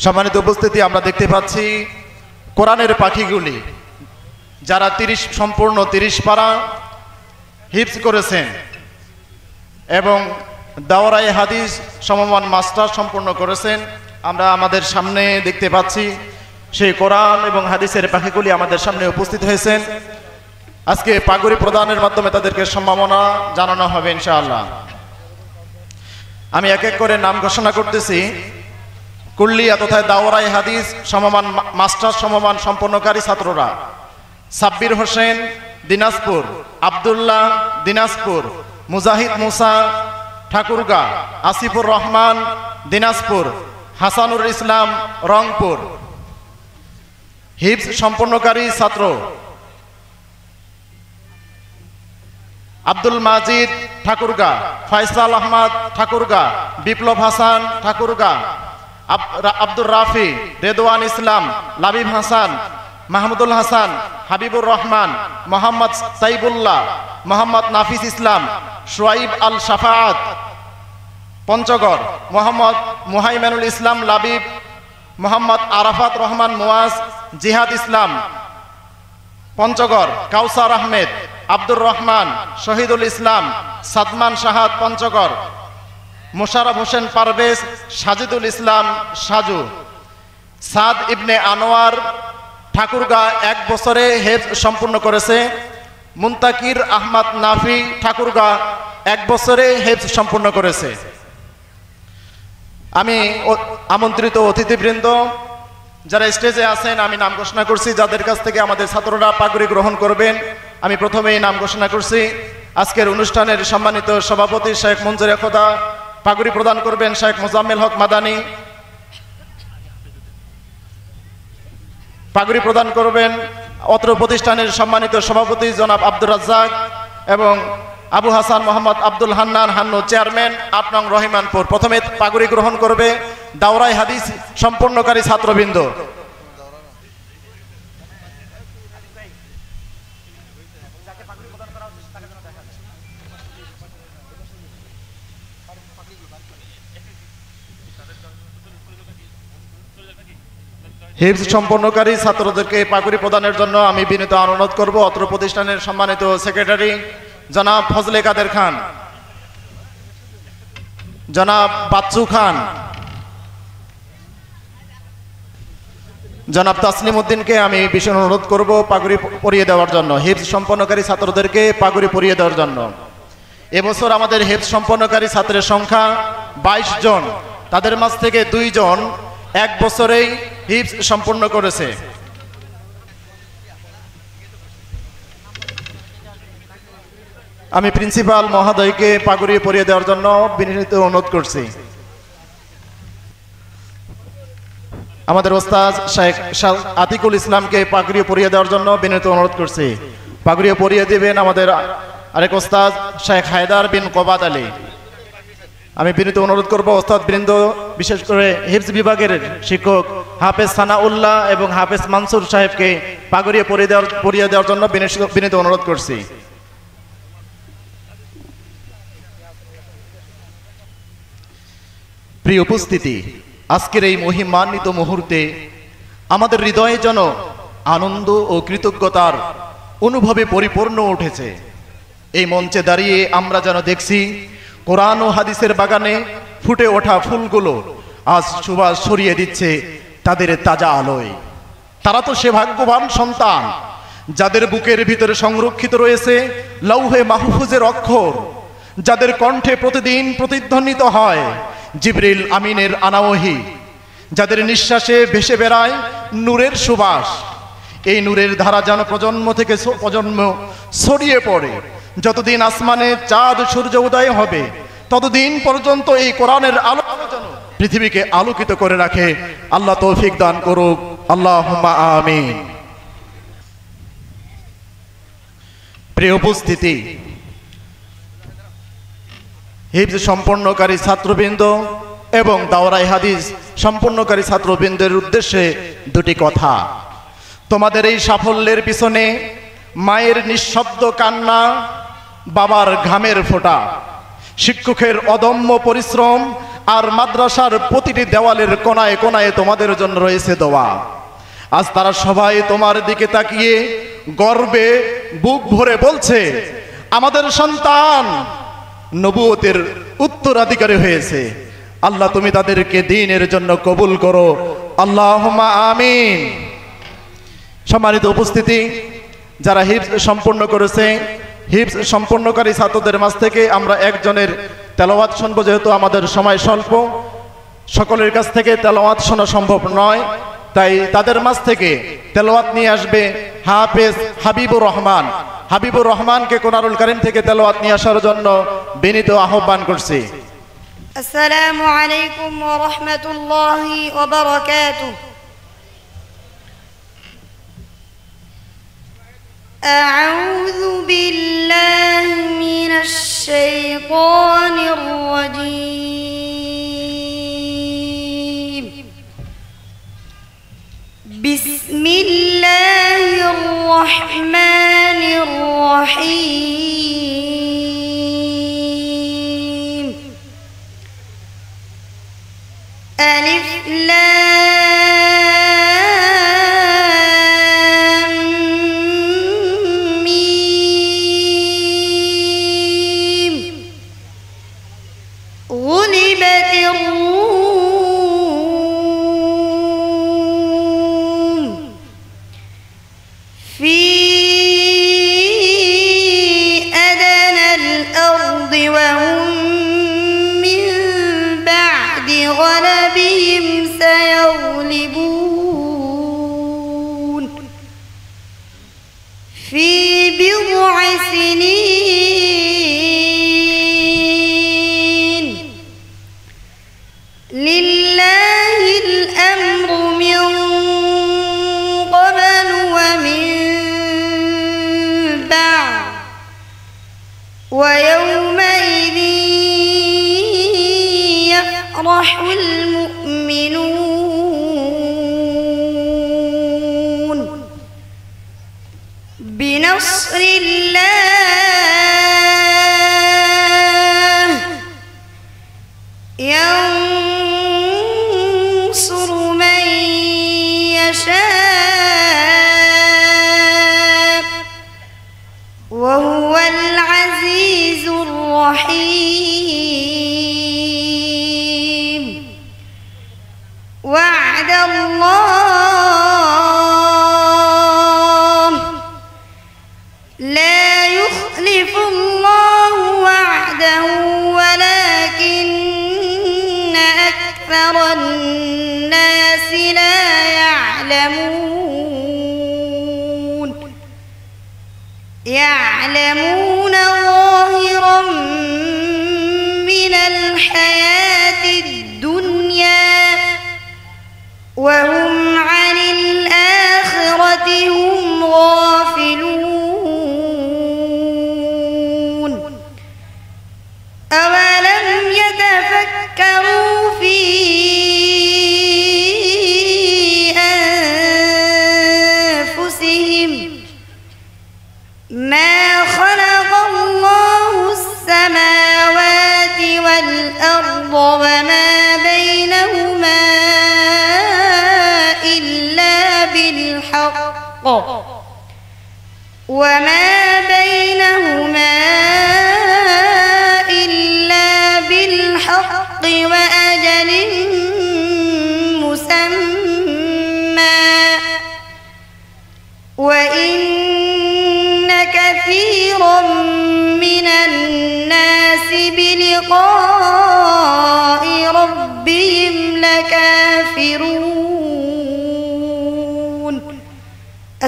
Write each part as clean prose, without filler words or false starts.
সম্মানিত উপস্থিতি, আমরা দেখতে পাচ্ছি কোরআনের পাখিগুলি যারা সম্পূর্ণ 30 পারা হিফজ করেছেন এবং দাওরায়ে হাদিস সমমান মাস্টার সম্পূর্ণ করেছেন। আমরা আমাদের সামনে দেখতে পাচ্ছি সেই কোরআন এবং হাদিসের পাখিগুলি আমাদের সামনে উপস্থিত হয়েছেন। আজকে পাগড়ি প্রদানের মাধ্যমে তাদেরকে সম্মাননা জানানো হবে ইনশাআল্লাহ। আমি এক এক করে নাম ঘোষণা করতেছি। কুল্লিয়া তথা দাওরায়ে হাদিস সমমান মাস্টার সমমান সম্পন্নকারী ছাত্ররা: সাব্বির হোসেন দিনাজপুর, আব্দুল্লাহ দিনাজপুর, মুজাহিদ মুসা ঠাকুরগাঁ, আসিফুর রহমান দিনাজপুর, হাসানুর ইসলাম রংপুর। হিফজ সম্পন্নকারী ছাত্র: আব্দুল মাজিদ ঠাকুরগাঁ, ফয়সাল আহমদ ঠাকুরগাঁ, বিপ্লব হাসান ঠাকুরগাঁ, আব্দুর রাফি, রেদওয়ান ইসলাম, লাবিব হাসান, মাহমুদুল হাসান, হাবিবুর রহমান, মোহাম্মদ সাইবুল্লাহ, মোহাম্মদ নাফিস ইসলাম, সোয়াইব আল শাফাআত পঞ্চগড়, মোহাম্মদ মুহাইমিনুল ইসলাম লাবিব, মোহাম্মদ আরাফাত রহমান মুয়াজ, জিহাদ ইসলাম পঞ্চগড়, কাউসার আহমেদ, আব্দুর রহমান, শহীদুল ইসলাম, সাদমান শাহাদ পঞ্চগড়, মোশাররফ হোসেন পারভেজ, সাজিদুল ইসলাম সাজু। সাদ ইবনে আনোয়ার ঠাকুরগাঁ 1 বছরে হেফজ সম্পূর্ণ করেছে। মুন্তাকির আহমদ নাফি ঠাকুরগাঁ 1 বছরে হেফজ সম্পূর্ণ করেছে। আমি আমন্ত্রিত অতিথিবৃন্দ যারা স্টেজে আছেন আমি নাম ঘোষণা করছি, যাদের কাছ থেকে আমাদের ছাত্ররা পাগড়ি গ্রহণ করবেন। আমি প্রথমেই নাম ঘোষণা করছি। আজকের অনুষ্ঠানের সম্মানিত সভাপতি শেখ মঞ্জুরে খোদা পাগড়ি প্রদান করবেন শেখ মোজাম্মেল হক মাদানী। পাগড়ি প্রদান করবেন অত্র প্রতিষ্ঠানের সম্মানিত সভাপতি জনাব আব্দুর রাজ্জাক এবং আবু হাসান মোহাম্মদ আব্দুল হান্নান হান্নু, চেয়ারম্যান 8 নং রহিমানপুর। প্রথমে পাগড়ি গ্রহণ করবে দাওরায়ে হাদিস সম্পন্নকারী ছাত্রবৃন্দ। হিফজ সম্পন্নকারী ছাত্রদেরকে পাগড়ি প্রদানের জন্য আমি বিনীত অনুরোধ করব অত্র প্রতিষ্ঠানের সম্মানিত সেক্রেটারি জনাব ফজলে কাদের খান, জনাব বাচ্চু খান, জনাব তাসলিম উদ্দিনকে আমি বিশেষ অনুরোধ করব পাগড়ি পরিয়ে দেওয়ার জন্য, হিফজ সম্পন্নকারী ছাত্রদেরকে পাগড়ি পরিয়ে দেওয়ার জন্য। এবছর আমাদের হিফজ সম্পন্নকারী ছাত্রের সংখ্যা 22 জন। তাদের মাঝ থেকে 2 জন 1 বছরেই হিফজ সম্পূর্ণ করেছে। আমি প্রিন্সিপাল মহোদয়কে পাগড়ি পরিয়ে দেওয়ার জন্য বিনীত অনুরোধ করছি। আমাদের ওস্তাদ শেখ আতিকুল ইসলামকে পাগড়ি পরিয়ে দেওয়ার জন্য বিনীত অনুরোধ করছি। পাগড়ি পরিয়ে দিবেন আমাদের আরেক ওস্তাদ শেখ হায়দার বিন কবাত আলী। আমি বিনীত অনুরোধ করব ওস্তাদ বৃন্দ, বিশেষ করে হিফজ বিভাগের শিক্ষক হাফেজ সানাউল্লাহ এবং হাফেজ মানসুর সাহেবকে পাগড়ি পরিয়ে দেওয়ার জন্য বিনীত অনুরোধ করছি। প্রিয় উপস্থিতি, আজকের এই মহিমান্বিত মুহূর্তে আমাদের হৃদয়ে যেন আনন্দ ও কৃতজ্ঞতার অনুভবে পরিপূর্ণ উঠেছে। এই মঞ্চে দাঁড়িয়ে আমরা যেন দেখছি কোরআন ও হাদিসের বাগানে ফুটে ওঠা ফুলগুলো আজ সুবাস ছড়িয়ে দিচ্ছে তাদের তাজা আলোয়। তারা তো সে ভাগ্যবান সন্তান যাদের বুকের ভিতরে সংরক্ষিত রয়েছে লৌহে মাহফুজের অক্ষর, যাদের কণ্ঠে প্রতিদিন প্রতিধ্বনিত হয় জিবরিল আমিনের আনাওহি, যাদের নিঃশ্বাসে ভেসে বেড়ায় নূরের সুবাস। এই নূরের ধারা যেন প্রজন্ম থেকে প্রজন্ম ছড়িয়ে পড়ে। যতদিন আসমানে চাঁদ সূর্য উদয় হবে ততদিন পর্যন্ত এই কোরআনের আলো যেন পৃথিবীকে আলোকিত করে রাখে। আল্লাহ তৌফিক দান করুক, আল্লাহুম্মা আমিন। প্রিয় উপস্থিতি, হিফজ সম্পন্নকারী ছাত্রবৃন্দ এবং দাওরায়ে হাদিস সম্পন্নকারী ছাত্রবৃন্দের উদ্দেশ্যে 2টি কথা। তোমাদের এই সাফল্যের পিছনে মায়ের নিঃশব্দ কান্না, বাবার ঘামের ফোঁটা, শিক্ষকের অদম্য পরিশ্রম আর মাদ্রাসার প্রতিটি দেওয়ালের কোনায় কোনায় তোমাদের জন্য রয়েছে দোয়া। আজ তারা সবাই তোমার দিকে তাকিয়ে গর্বে বুক ভরে বলছে, আমাদের সন্তান নবুয়তের উত্তরাধিকারী হয়েছে। আল্লাহ তুমি তাদেরকে দ্বীনের জন্য কবুল করো, আল্লাহুম্মা আমিন। সম্মানিত উপস্থিতি, যারা হিফজ সম্পূর্ণ করেছে, হিফজ সম্পূর্ণকারী ছাত্রদের মাঝ থেকে আমরা একজনের তেলাওয়াত শুনবো, যেহেতু আমাদের সময় স্বল্প, সকলের কাছ থেকে তেলাওয়াত শোনা সম্ভব নয়, তাই তাদের মাঝ থেকে তেলাওয়াত নিয়ে আসবে হাফেজ হাবিবুর রহমান। হাবিবুর রহমানকে কোরআনুল কারীম থেকে তেলাওয়াত নিয়ে আসার জন্য বিনীত আহ্বান করছি। আসসালামু আলাইকুম ওয়া রাহমাতুল্লাহি ওয়া বারাকাতুহু। আউযু বিল্লাহি মিনাশ শাইতানির রাজীম। বিসমিল্লাহির রাহমানির রাহিম। আলিফ লাম মিম। গুলিবাতির রূম ফি আদনাল আরদি ওয়া হুম মিন বা'দি غلبهم سيغلبون في بضع سنين لله الأمر من قبل ومن بعد ويومئذ يفرح المؤمنون بنصر الله ينصر من يشاء وهو العزيز الرحيم. وعد الله لا يخلف الله وعده ولكن أكثر الناس لا يعلمون ظاهرا من الحياة الدنيا وهم عن الآخرة هم غافلون. أولم يتفكروا في أنفسهم ما خلق الله السماوات والأرض وما بينهما إلا بالحق وأجل مسمى وإن كثيرا من الناس بلقاء ربهم لكافرون.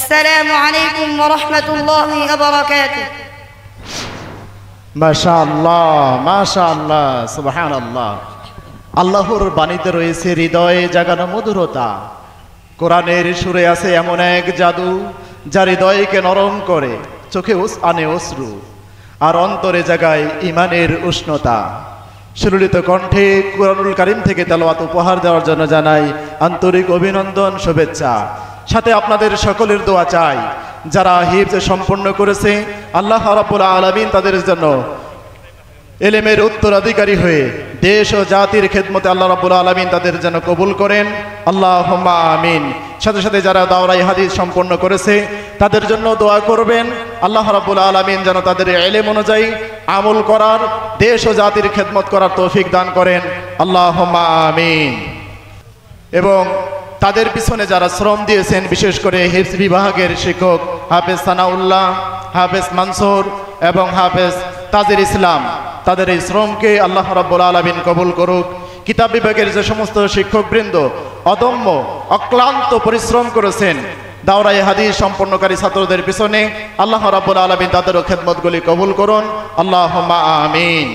السلام عليكم ورحمة الله وبركاته. মাশাআল্লাহ, মাশাআল্লাহ, সুবহানাল্লাহ। আল্লাহর বাণীতে রয়েছে হৃদয়ে জাগানো মধুরতা। কোরআনের সুরে আছে এমন এক জাদু যা হৃদয়কে নরম করে, চোখে আনে অশ্রু, আর অন্তরে জাগায় ঈমানের উষ্ণতা। সুললিত কণ্ঠে কোরআনুল কারীম থেকে তেলাওয়াত উপহার দেওয়ার জন্য জানাই আন্তরিক অভিনন্দন, শুভেচ্ছা। সাথে আপনাদের সকলের দোয়া চাই। যারা হিফজ সম্পন্ন করেছে, আল্লাহ রাব্বুল আলামিন তাদের জন্য এলেমের উত্তরাধিকারী হয়ে দেশ ও জাতির খেদমতে আল্লাহ রাব্বুল আলামিন তাদের যেন কবুল করেন, আল্লাহুম্মা আমিন। সাথে সাথে যারা দাওরায়ে হাদিস সম্পন্ন করেছে তাদের জন্য দোয়া করবেন, আল্লাহ রাব্বুল আলামিন যেন তাদের ইলম অনুযায়ী আমল করার, দেশ ও জাতির খেদমত করার তৌফিক দান করেন, আল্লাহুম্মা আমিন। এবং তাদের পিছনে যারা শ্রম দিয়েছেন, বিশেষ করে হিফজ বিভাগের শিক্ষক হাফেজ সানাউল্লাহ, হাফেজ মানসুর এবং হাফেজ তাজির ইসলাম, তাদের এই শ্রমকে আল্লাহ রাব্বুল আলামিন কবুল করুক। কিতাব বিভাগের যে সমস্ত শিক্ষকবৃন্দ অদম্য অক্লান্ত পরিশ্রম করেছেন দাওরায়ে হাদিস সম্পন্নকারী ছাত্রদের পিছনে, আল্লাহ রাব্বুল আলামিন তাদেরও খেদমতগুলি কবুল করুন, আল্লাহুম্মা আমিন।